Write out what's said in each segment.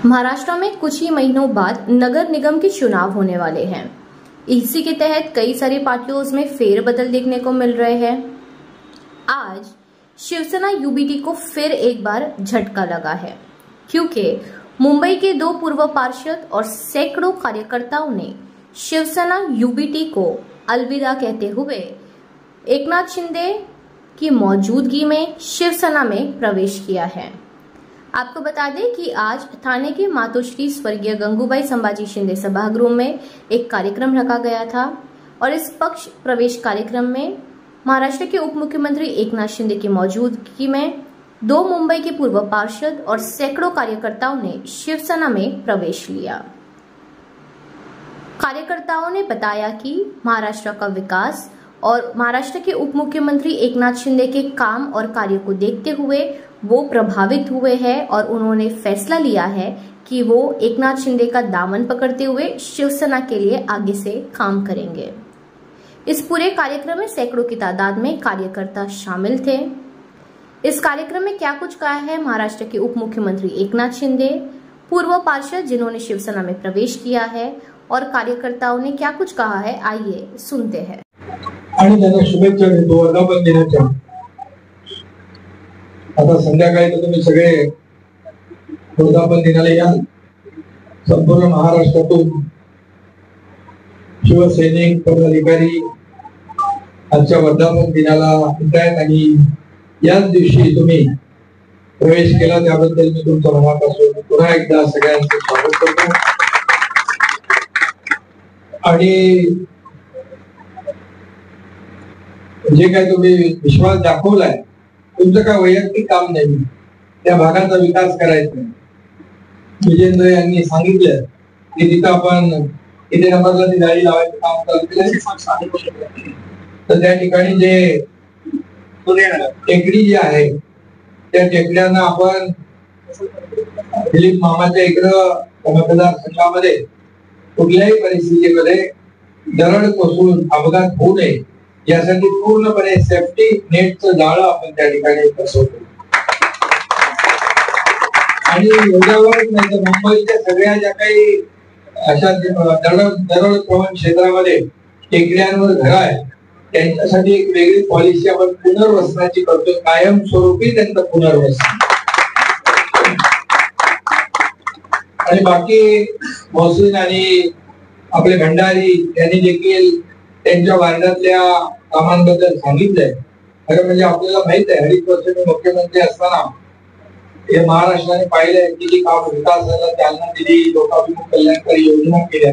महाराष्ट्र में कुछ ही महीनों बाद नगर निगम के चुनाव होने वाले हैं। इसी के तहत कई सारी पार्टियों में फेरबदल देखने को मिल रहे हैं। आज शिवसेना यूबीटी को फिर एक बार झटका लगा है, क्योंकि मुंबई के 2 पूर्व पार्षद और सैकड़ों कार्यकर्ताओं ने शिवसेना यूबीटी को अलविदा कहते हुए एकनाथ शिंदे की मौजूदगी में शिवसेना में प्रवेश किया है। आपको बता दें कि आज थाने के मातोश्री स्वर्गीय गंगूबाई संभाजी शिंदे सभागृह में एक कार्यक्रम रखा गया था और इस पक्ष प्रवेश कार्यक्रम में महाराष्ट्र के उप मुख्यमंत्री एकनाथ शिंदे की मौजूदगी में 2 मुंबई के पूर्व पार्षद और सैकड़ों कार्यकर्ताओं ने शिवसेना में प्रवेश लिया। कार्यकर्ताओं ने बताया कि महाराष्ट्र का विकास और महाराष्ट्र के उप मुख्यमंत्री एकनाथ शिंदे के काम और कार्य को देखते हुए वो प्रभावित हुए हैं और उन्होंने फैसला लिया है कि वो एकनाथ शिंदे का दामन पकड़ते हुए शिवसेना के लिए आगे से काम करेंगे। इस पूरे कार्यक्रम में सैकड़ों की तादाद में कार्यकर्ता शामिल थे। इस कार्यक्रम में क्या कुछ कहा है महाराष्ट्र के उप मुख्यमंत्री एकनाथ शिंदे, पूर्व पार्षद जिन्होंने शिवसेना में प्रवेश किया है और कार्यकर्ताओं ने क्या कुछ कहा है, आइए सुनते हैं। आणि त्यांना शुभेच्छा देतो वर्धापन दिनाच्या। आता संध्याकाळी तर तुम्ही सगळे वर्धापन दिनाला या। संपूर्ण महाराष्ट्रातून शिवसैनिक पदाधिकारी आजच्या वर्धापन दिनाला येतात आणि याच दिवशी तुम्ही प्रवेश केला त्याबद्दल मी तुमच्या मनापासून पुन्हा एकदा सगळ्यांचे स्वागत करतो। आणि जे काय तुम्ही विश्वास दाखवलाय, तुमचं काय वैयक्तिक काम नाही, त्या भागाचा विकास करायचा। विजेंद्र यांनी सांगितलं की तिथं आपण किती नंबरला ती गाडी लावायचं काम चालू केलं, तर त्या ठिकाणी जे टेकडी जी आहे त्या टेकड्यांना आपण दिलीप मामाच्या इकडं मतदारसंघामध्ये कुठल्याही परिस्थितीमध्ये दरड कोसळून अपघात होऊ नये यासाठी पूर्णपणे सेफ्टी नेटचं जाळं आपण त्या ठिकाणी बसवतो। आणि एवढ्यावरच नाही तर मुंबईच्या सगळ्या ज्या काही अशा दरड प्रवण क्षेत्रामध्ये टेकड्यांवर घर आहे त्यांच्यासाठी एक वेगळी पॉलिसी आपण पुनर्वसनाची करतो, कायमस्वरूपी त्यांचं पुनर्वसन। आणि बाकी मोहसिन आणि आपले भंडारी यांनी देखील त्यांच्या वार्डातल्या कामांबद्दल सांगितलंय। खरं म्हणजे आपल्याला माहित आहे 2.5 वर्ष मी मुख्यमंत्री असताना हे महाराष्ट्राने पाहिलंय किती काम विकासाला चालना दिली, लोकाभिमुख कल्याणकारी योजना केल्या।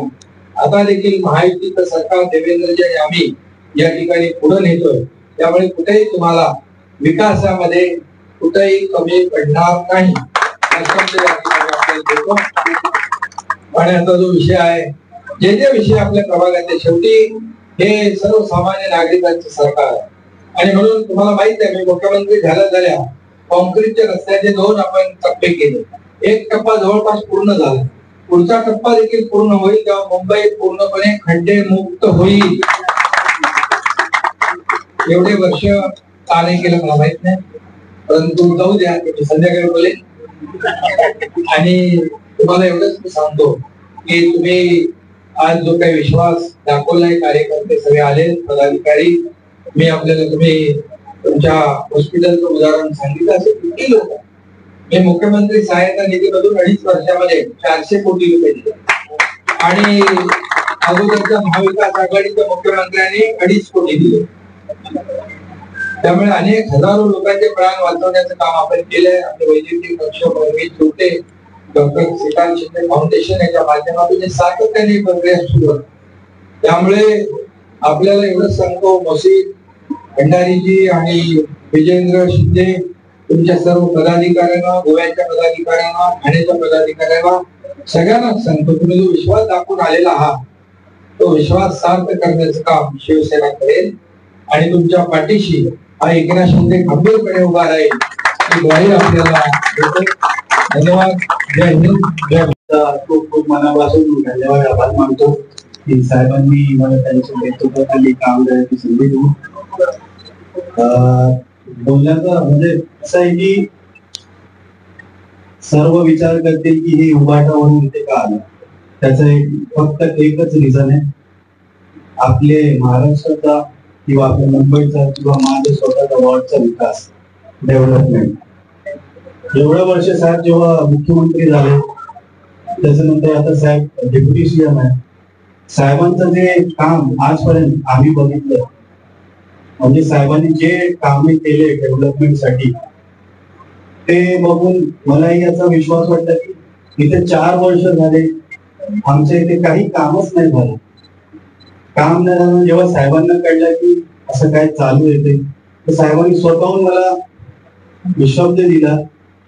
आता देखील महायुतीचं सरकार देवेंद्रजी आणि आम्ही या ठिकाणी पुढे नेतोय, त्यामुळे कुठेही तुम्हाला विकासामध्ये कुठेही कमी पडणार नाही। आणि आता जो विषय आहे, जे विषय आपल्या प्रभागाचे, शेवटी हे सर्वसामान्य नागरिकांचे सरकार आहे आणि म्हणून तुम्हाला माहित आहे मी मुख्यमंत्री झाल्या कॉन्क्रीटच्या रस्त्याचे 2 आपण टप्पे केले। एक टप्पा जवळपास पूर्ण झाला, पुढचा टप्पा देखील पूर्ण होईल तेव्हा मुंबई पूर्णपणे खड्डे मुक्त होईल। एवढे वर्ष का नाही केलं मला माहित नाही, परंतु जाऊ द्या, मी संध्याकाळी बोलेन। आणि तुम्हाला एवढंच मी सांगतो की तुम्ही आज जो काही विश्वास दाखवलाय, कार्यकर्ते सगळे आले, पदाधिकारी, मी आपल्याला तुम्ही तुमच्या हॉस्पिटलचं उदाहरण सांगितलं असेल किती लोक, मी मुख्यमंत्री सहायता निधीमधून 2.5 वर्षामध्ये 400 कोटी रुपये दिले आणि अगोदरच्या महाविकास आघाडीच्या मुख्यमंत्र्यांनी 2.5 कोटी दिले। त्यामुळे अनेक हजारो लोकांचे प्राण वाचवण्याचं काम आपण केलंय। आपले वैद्यकीय कक्ष, छोटे डॉक्टर श्रीकांत शिंदे फाउंडेशन याच्या माध्यमातून सातत्याने प्रक्रिया सुरू आहे। त्यामुळे आपल्याला एवढंच सांगतो, मोहसिन, भंडारीजी आणि विजेंद्र शिंदे, तुमच्या सर्व पदाधिकाऱ्यांना, गोव्याच्या पदाधिकाऱ्यांना, ठाण्याच्या पदाधिकाऱ्यांना, सगळ्यांना सांगतो, तुम्ही जो विश्वास दाखवून आलेला आहात तो विश्वास सार्थ करण्याचं काम शिवसेना करेल आणि तुमच्या पाठीशी हा एकनाथ शिंदे खंबीरपणे उभा राहील ही ग्वाही आपल्याला देतो। धन्यवाद। जय हिंद, जय भारत। खूप मनापासून धन्यवाद आभार मानतो की साहेबांनी मला त्यांच्या नेतृत्वाखाली काम करायची संधी दिली। बोलण्याचं म्हणजे असं आहे की सर्व विचार करतील की हे उभाटावरून इथे का आलं, त्याचं फक्त एकच रिझन आहे, आपले महाराष्ट्राचा किंवा आपल्या मुंबईचा किंवा माझ्या स्वतःचा वॉर्डचा विकास, डेव्हलपमेंट. एवढ्या वर्ष साहेब जेव्हा मुख्यमंत्री झाले, त्याच्यानंतर आता साहेब डेप्युटी सीएम आहे, साहेबांचं जे काम आजपर्यंत आम्ही बघितलं, म्हणजे साहेबांनी जे कामे केले डेव्हलपमेंटसाठी, ते बघून मलाही याचा विश्वास वाटतं की इथे 4 वर्ष झाले आमच्या इथे काही कामच नाही झालं. काम नाही झालं. जेव्हा साहेबांना कळलं की असं काय चालू येते, तर साहेबांनी स्वतःहून मला शब्द दिला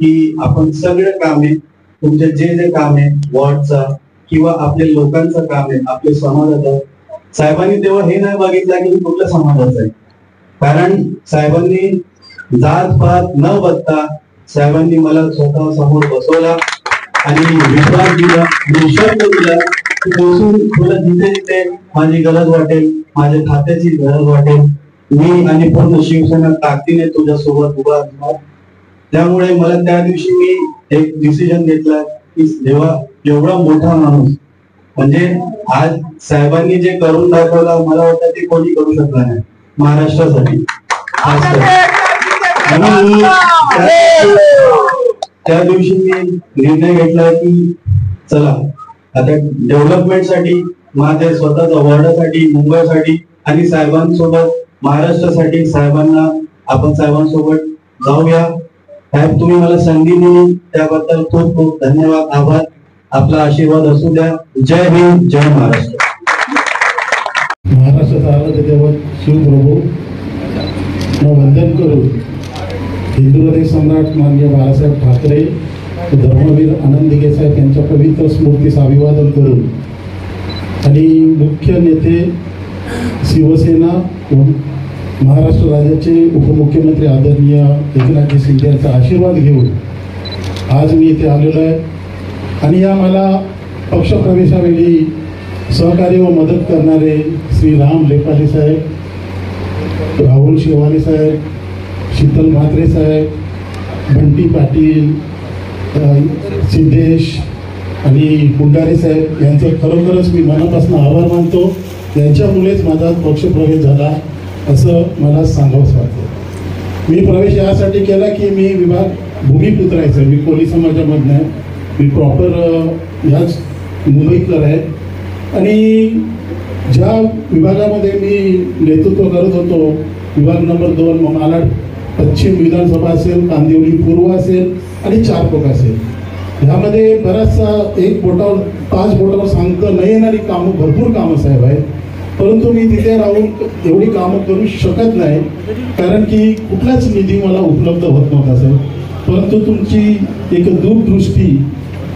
की आपण सगळे कामे, तुमचे जे जे काम आहे वॉर्डचा किंवा आपल्या लोकांचं काम आहे, आपल्या समाजाचं, साहेबांनी तेव्हा हे नाही बघितलं की कुठल्या समाजाचं आहे, कारण साहेबांनी जात पात न बघता साहेबांनी मला स्वतः समोर बसवला आणि विश्वास दिला, शब्द दिला की तुला जिथे जिथे माझी गरज वाटेल, माझ्या खात्याची गरज वाटेल, मी आणि पूर्ण शिवसेना ताकदीने तुझ्या सोबत उभा असणार. त्यामुळे मला त्या दिवशी मी एक डिसिजन घेतला की जेव्हा एवढा मोठा माणूस, म्हणजे आज साहेबांनी जे करून दाखवलं, मला वाटतं ते कोणी करू शकलं नाही महाराष्ट्रासाठी. त्या दिवशी मी निर्णय घेतला की चला आता डेव्हलपमेंटसाठी, माझ्या स्वतःच्या वॉर्डासाठी, मुंबईसाठी आणि साहेबांसोबत महाराष्ट्रासाठी आपण साहेबांसोबत जाऊया. साहेब तुम्ही मला संधी दिली त्याबद्दल खूप खूप धन्यवाद, आभार. आपला आशीर्वाद असू द्या. जय हिंद, जय महाराष्ट्र. महाराष्ट्राचा आराध्य दैवत शिवप्रभू वंदन करून हिंदू हृदय सम्राट माननीय बाळासाहेब ठाकरे, धर्मवीर आनंद दिघे साहेब यांच्या पवित्र स्मृतीस अभिवादन करून आणि मुख्य नेते शिवसेना व महाराष्ट्र राज्याचे उपमुख्यमंत्री आदरणीय एकनाथजी शिंदे यांचा आशीर्वाद घेऊन आज मी इथे आलेलो आहे. आणि या मला पक्षप्रवेशावेळी सहकार्य व मदत करणारे श्री राम लेपाले साहेब, राहुल शेवाले साहेब, शीतल म्हात्रे साहेब, बंटी पाटील, सिद्धेश आणि कुंडारे साहेब यांचं खरोखरच मी मनापासून आभार मानतो. यांच्यामुळेच माझा पक्षप्रवेश झाला असं मला सांगावंच वाटतं. मी प्रवेश यासाठी केला की मी विभाग भूमिपुत्र आहे, मी कोळी समाजामधनं आहे, मी प्रॉपर ह्याच मुंबईकर आहे. आणि ज्या विभागामध्ये मी नेतृत्व करत होतो, विभाग नंबर 2 मालाड पश्चिम विधानसभा असेल, कांदिवली पूर्व असेल आणि 4 कोक असेल, ह्यामध्ये बराचसा 1 बोटावर 5 बोटावर सांगता न येणारी कामं, भरपूर कामं साहेब आहेत. परंतु मी तिथे राहून एवढी कामं करू शकत नाही, कारण की कुठलाच निधी मला उपलब्ध होत नव्हता साहेब. परंतु तुमची एक दूरदृष्टी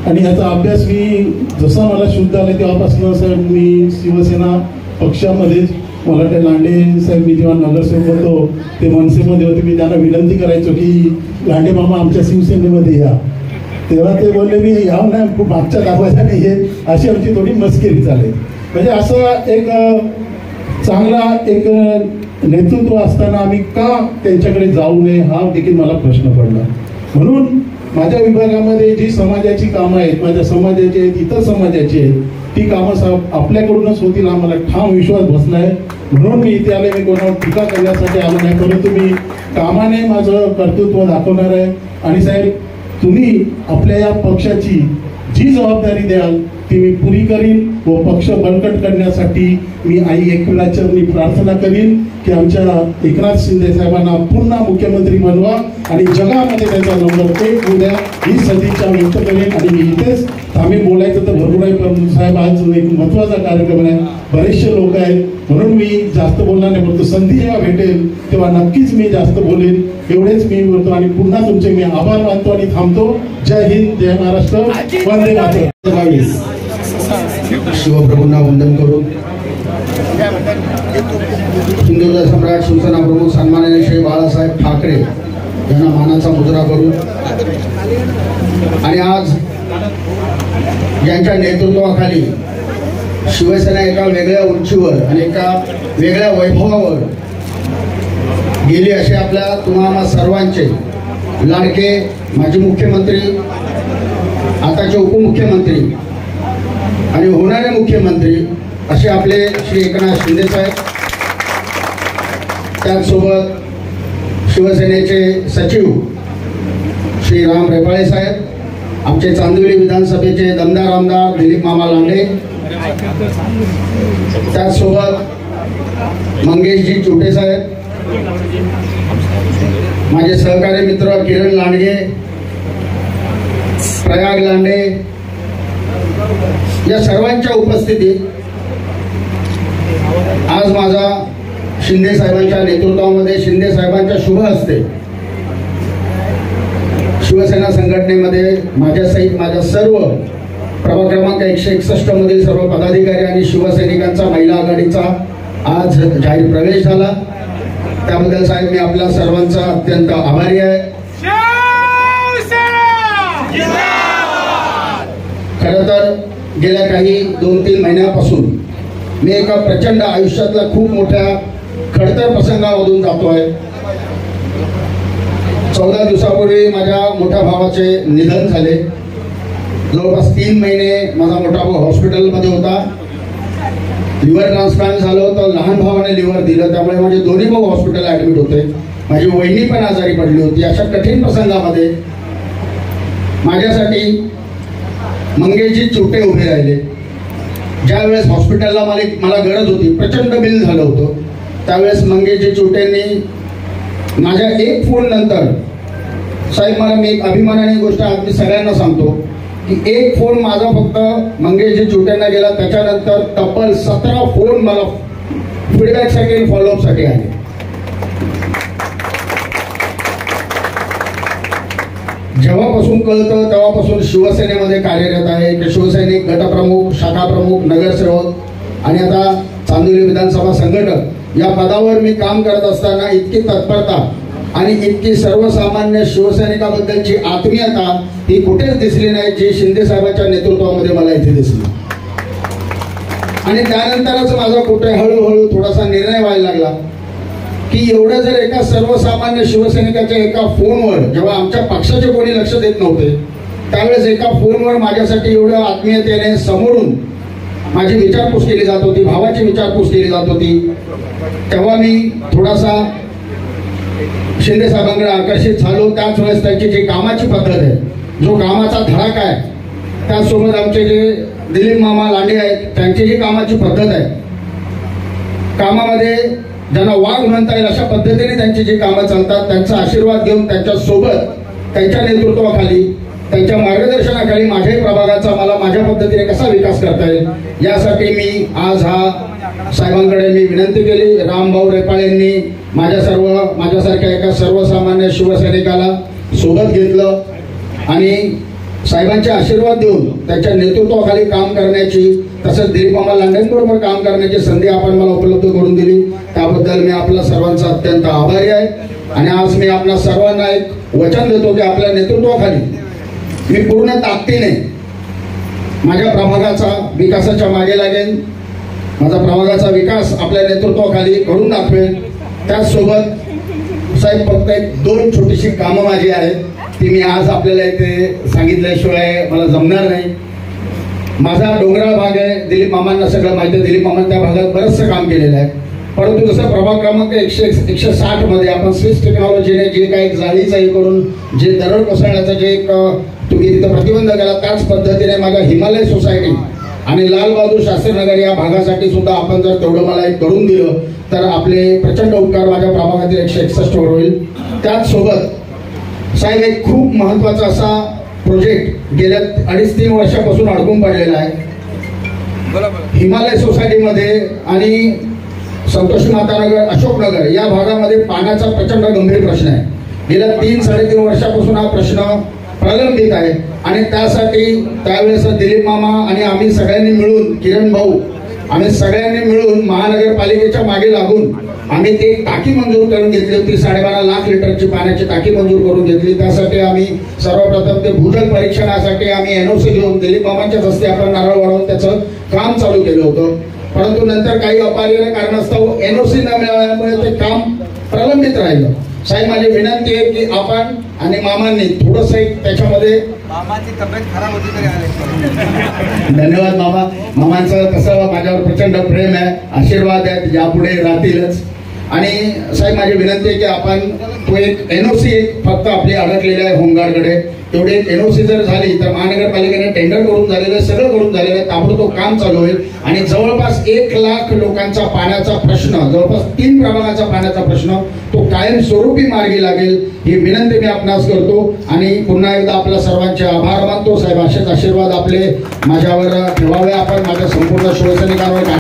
आणि याचा अभ्यास मी जसा मला शुद्ध आला तेव्हापासून साहेब मी शिवसेना पक्षामध्येच, मला ते लांडे साहेब, मी जेव्हा नगरसेवक होतो ते मनसेमध्ये होते, मी त्यांना विनंती करायचो की लांडे मामा आमच्या शिवसेनेमध्ये या. तेव्हा ते बोलले मी याव नाही, खूप मागच्या दाखवायचा नाही हे, अशी आमची थोडी मस्करी चालेल. म्हणजे असं एक चांगला एक नेतृत्व असताना आम्ही का त्यांच्याकडे जाऊ नये हा देखील मला प्रश्न पडला. म्हणून माझ्या विभागामध्ये जी समाजाची कामं आहेत, माझ्या समाजाची आहेत, इतर समाजाची आहेत, ती कामं आपल्याकडूनच होतील आम्हाला ठाम विश्वास बसला आहे. म्हणून मी इथे आले, मी कोणावर टीका करण्यासाठी आलो नाही, परंतु मी कामाने माझं कर्तृत्व दाखवणार आहे. आणि साहेब तुम्ही आपल्या या पक्षाची जी जबाबदारी द्याल ती मी पुरी करीन व पक्ष बळकट करण्यासाठी मी आई एकविराचरणी प्रार्थना करीन की आमच्या एकनाथ शिंदे साहेबांना पुन्हा मुख्यमंत्री बनवा आणि जगामध्ये त्यांचा नंबर 1 होऊ द्या, ही सदिच्छा व्यक्त करेन. आणि मी इथेच आम्ही बोलायचं तर भरपूर आहे, पण साहेब आज एक महत्त्वाचा कार्यक्रम आहे, बरेचसे लोक आहेत, म्हणून मी जास्त बोलणार नाही, परंतु संधी जेव्हा भेटेल तेव्हा नक्कीच मी जास्त बोलेन. एवढेच मी बोलतो आणि पुन्हा तुमचे मी आभार मानतो आणि थांबतो. जय हिंद, जय महाराष्ट्र, वंदे मातरम. शिवप्रभूंना वंदन करून हिंदू सम्राट शिवसेना प्रमुख सन्माननीय श्री बाळासाहेब ठाकरे यांना मानाचा मुजरा करून आणि आज यांच्या नेतृत्वाखाली शिवसेना एका वेगळ्या उंचीवर आणि एका वेगळ्या वैभवावर गेली असे आपल्या तुम्हाला सर्वांचे लाडके माजी मुख्यमंत्री महाराष्ट्राचे उपमुख्यमंत्री आणि होणारे मुख्यमंत्री असे आपले श्री एकनाथ शिंदे साहेब, त्याचसोबत शिवसेनेचे सचिव श्री राम रेपाळे साहेब, आमचे चांदिवली विधानसभेचे दमदार आमदार दिलीप मामा लांडे, त्याचसोबत मंगेशजी चोटे साहेब, माझे सहकारी मित्र किरण लांडगे, प्रयाग लांडे, या सर्वांच्या उपस्थितीत आज माझा शिंदे साहेबांच्या नेतृत्वामध्ये, शिंदे साहेबांच्या शुभ हस्ते शिवसेना संघटनेमध्ये माझ्यासहित माझ्या सर्व प्रभाग क्रमांक 161 मधील सर्व पदाधिकारी आणि शिवसैनिकांचा महिला आघाडीचा आज जाहीर प्रवेश झाला। त्याबद्दल साहेब मी आपल्या सर्वांचा अत्यंत आभारी आहे। खरं तर गेल्या काही 2-3 महिन्यापासून मी एका प्रचंड आयुष्यातल्या खूप मोठ्या खडतर प्रसंगामधून जातोय। 14 दिवसापूर्वी माझ्या मोठ्या भावाचे निधन झाले। जवळपास 3 महिने माझा मोठा भाऊ हॉस्पिटलमध्ये होता। लिव्हर ट्रान्सप्लांट झालं होतं, लहान भावाने लिव्हर दिलं, त्यामुळे माझे दोन्ही भाऊ हॉस्पिटलला ऍडमिट होते। माझी वहिनी पण आजारी पडली होती। अशा कठीण प्रसंगामध्ये माझ्यासाठी मंगेशजी चोटे उभे राहिले। ज्यावेळेस हॉस्पिटलला मला गरज होती, प्रचंड बिल झालं होतं, त्यावेळेस मंगेशजी चोटेंनी माझ्या एक फोन नंतर, साहेब मला मी एक अभिमानाने गोष्ट आज मी सगळ्यांना सांगतो की एक फोन माझा फक्त मंगेशजी चोटेंना गेला, त्याच्यानंतर तब्बल 17 फोन मला फीडबॅकसाठी आणि फॉलोअपसाठी आले। जेव्हापासून कळतं तेव्हापासून शिवसेनेमध्ये कार्यरत आहे की शिवसैनिक गटप्रमुख, शाखाप्रमुख, नगरसेवक आणि आता चांदिवली विधानसभा संघटक या पदावर मी काम करत असताना इतकी तत्परता आणि इतकी सर्वसामान्य शिवसैनिकाबद्दलची आत्मीयता ही कुठेच दिसली नाही, जी शिंदे साहेबांच्या नेतृत्वामध्ये मला इथे दिसली। आणि त्यानंतरच माझा कुठे हळूहळू थोडासा निर्णय व्हायला लागला की एवढं जर एका सर्वसामान्य शिवसैनिकाच्या एका फोनवर, जेव्हा आमच्या पक्षाचे कोणी लक्ष देत नव्हते, त्यावेळेस एका फोनवर माझ्यासाठी एवढं आत्मीयतेने समोरून माझी विचारपूस केली जात होती, भावाची विचारपूस केली जात होती, तेव्हा मी थोडासा शिंदे साहेबांकडे आकर्षित झालो। त्याच वेळेस त्यांची जी कामाची पद्धत आहे, जो कामाचा धडाका आहे, त्याचसोबत आमचे जे दिलीप मामा लांडे आहेत, त्यांची जी कामाची पद्धत आहे, कामामध्ये ज्यांना वाघ म्हणता येईल अशा पद्धतीने त्यांची जी कामं चालतात, त्यांचा आशीर्वाद घेऊन त्यांच्या सोबत, त्यांच्या नेतृत्वाखाली, त्यांच्या मार्गदर्शनाखाली माझ्याही प्रभागाचा मला माझ्या पद्धतीने कसा विकास करता येईल यासाठी मी आज साहेबांकडे मी विनंती केली। रामभाऊ रेपाळेंनी माझ्यासारख्या एका सर्वसामान्य शिवसैनिकाला सोबत घेतलं आणि साहेबांचे आशीर्वाद देऊन त्यांच्या नेतृत्वाखाली काम करण्याची, तसंच दिलीप मामा लांडेंबरोबर काम करण्याची संधी आपण मला उपलब्ध करून दिली, त्याबद्दल मी आपल्या सर्वांचा अत्यंत आभारी आहे। आणि आज मी आपल्या सर्वांना एक वचन देतो की आपल्या नेतृत्वाखाली मी पूर्ण ताकदीने माझ्या प्रभागाचा विकासाच्या मागे लागेन, माझा प्रभागाचा विकास आपल्या नेतृत्वाखाली करून दाखवेन। त्याचसोबत साहेब फक्त 1-2 छोटीशी कामं माझी आहेत, ती मी आज आपल्याला इथे सांगितल्याशिवाय मला जमणार नाही। माझा डोंगराळ भाग आहे, दिलीप मामांना सगळं माहिती आहे, दिलीप मामांनी त्या भागात बरंचसं काम केलेलं आहे, परंतु जसं प्रभाग क्रमांक 160 मध्ये आपण स्विस टेक्नॉलॉजीने जे काही जाळीचा हे करून जे दरड कोसळण्याचा जे एक तुम्ही तिथं प्रतिबंध केला, त्याच पद्धतीने माझ्या हिमालय सोसायटी आणि लाल बहादूर शास्त्री नगर या भागासाठी सुद्धा आपण जर तेवढं मला एक करून दिलं तर आपले प्रचंड उपकार माझ्या प्रभागातील 161 वर होईल। त्याचसोबत साहेब एक खूप महत्वाचा असा प्रोजेक्ट गेल्या 2.5-3 वर्षापासून अडकून पडलेला आहे हिमालय सोसायटीमध्ये आणि संतोष मातानगर, अशोकनगर या भागामध्ये पाण्याचा प्रचंड गंभीर प्रश्न आहे। गेल्या 3-3.5 वर्षापासून हा प्रश्न प्रलंबित आहे आणि त्यासाठी त्यावेळेस दिलीप मामा आणि आम्ही सगळ्यांनी मिळून, किरण भाऊ, आम्ही सगळ्यांनी मिळून महानगरपालिकेच्या मागे लागून आम्ही ती टाकी मंजूर करून घेतली होती। 12.5 लाख लिटरची पाण्याची टाकी मंजूर करून घेतली। त्यासाठी आम्ही सर्वप्रथम ते भूजल परीक्षणासाठी आम्ही एनओसी घेऊन दिलीप मामांच्याच हस्ते आपण नारळ वाढवून त्याचं काम चालू केलं होतं, परंतु नंतर काही अपरिहार्य कारणास्तव एनओसी न मिळाल्यामुळे ते काम प्रलंबित राहिलं। साहेब माझी विनंती आहे की आपण आणि मामांनी थोडस त्याच्यामध्ये मामाची तब्येत खराब होती तरी आले. धन्यवाद मामा. मामांचं तसं माझ्यावर प्रचंड प्रेम आहे, आशीर्वाद आहेत, यापुढे राहतीलच. आणि साहेब माझी विनंती आहे की आपण तो एक NOC फक्त आपली अडकलेली आहे होमगार्डकडे, तेवढी एक NOC जर झाली तर महानगरपालिकेने टेंडर करून झालेलं आहे, सगळं करून झालेलं आहे, ताबडतोब काम चालू होईल. आणि जवळपास 1 लाख लोकांचा पाण्याचा प्रश्न, जवळपास 3 प्रभागाचा पाण्याचा प्रश्न तो कायमस्वरूपी मार्गी लागेल ही विनंती मी आपणास करतो. आणि पुन्हा एकदा आपल्या सर्वांचे आभार मानतो. साहेब असेच आशीर्वाद आपले माझ्यावर ठेवावे आपण, माझ्या संपूर्ण शिवसैनिकांवर.